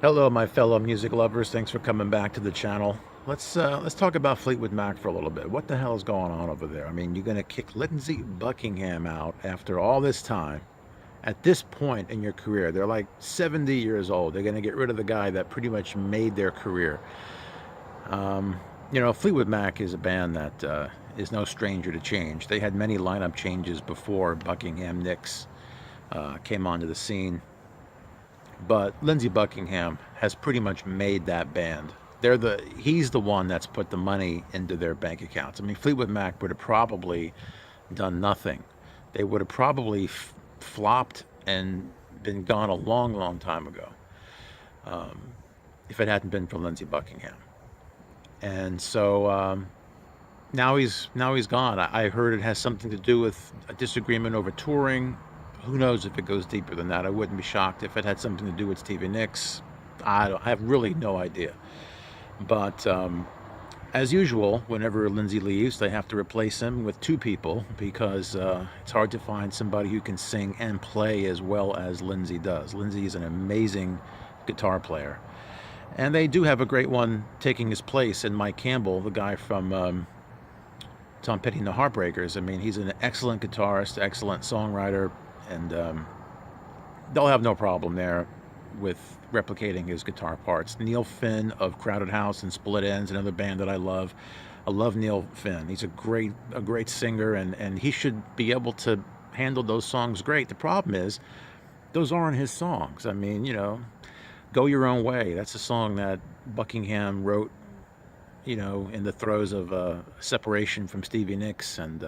Hello, my fellow music lovers. Thanks for coming back to the channel. Let's talk about Fleetwood Mac for a little bit. What the hell is going on over there? I mean, you're going to kick Lindsey Buckingham out after all this time. At this point in your career, they're like 70 years old. They're going to get rid of the guy that pretty much made their career. You know, Fleetwood Mac is a band that is no stranger to change. They had many lineup changes before Buckingham Nicks came onto the scene. But Lindsey Buckingham has pretty much made that band. He's the one that's put the money into their bank accounts. I mean, Fleetwood Mac would have probably done nothing. They would have probably flopped and been gone a long, long time ago if it hadn't been for Lindsey Buckingham. And so now he's gone. I heard it has something to do with a disagreement over touring. Who knows if it goes deeper than that? I wouldn't be shocked if it had something to do with Stevie Nicks. I have really no idea. But as usual, whenever Lindsey leaves, they have to replace him with two people because it's hard to find somebody who can sing and play as well as Lindsey does. Lindsey is an amazing guitar player. And they do have a great one taking his place in Mike Campbell, the guy from Tom Petty and the Heartbreakers. I mean, he's an excellent guitarist, excellent songwriter, and they'll have no problem there with replicating his guitar parts. Neil Finn of Crowded House and Split Enz, another band that I love. I love Neil Finn. He's a great singer, and he should be able to handle those songs great. The problem is, those aren't his songs. I mean, you know, Go Your Own Way. That's a song that Buckingham wrote, you know, in the throes of separation from Stevie Nicks, and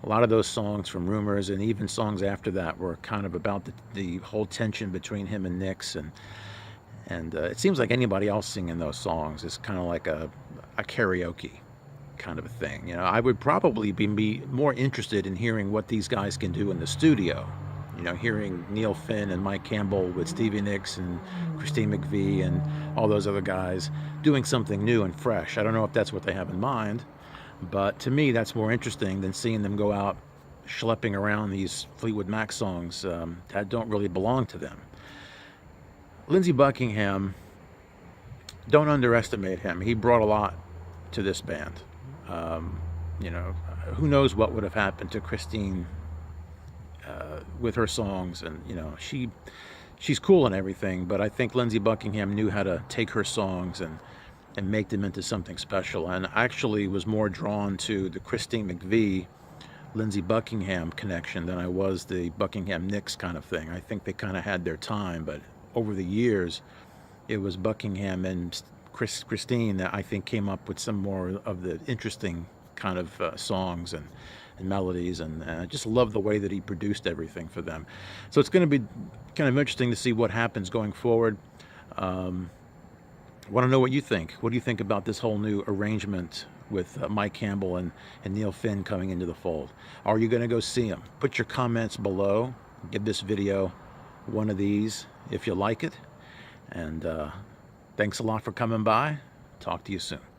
a lot of those songs from Rumors and even songs after that were kind of about the whole tension between him and Nicks, and it seems like anybody else singing those songs is kind of like a karaoke kind of a thing. You know, I would probably be more interested in hearing what these guys can do in the studio. You know, hearing Neil Finn and Mike Campbell with Stevie Nicks and Christine McVie and all those other guys doing something new and fresh. I don't know if that's what they have in mind, but to me, that's more interesting than seeing them go out schlepping around these Fleetwood Mac songs that don't really belong to them. Lindsey Buckingham, don't underestimate him. He brought a lot to this band. You know, who knows what would have happened to Christine with her songs, and you know, she's cool and everything, but I think Lindsey Buckingham knew how to take her songs and make them into something special. And I actually was more drawn to the Christine McVie Lindsey Buckingham connection than I was the Buckingham Nicks kind of thing. I think they kind of had their time, but over the years it was Buckingham and Christine that I think came up with some more of the interesting kind of songs and melodies, and I just love the way that he produced everything for them. So it's going to be kind of interesting to see what happens going forward. Want to know what you think. What do you think about this whole new arrangement with Mike Campbell and Neil Finn coming into the fold? Are you going to go see him? Put your comments below. Give this video one of these if you like it. And thanks a lot for coming by. Talk to you soon.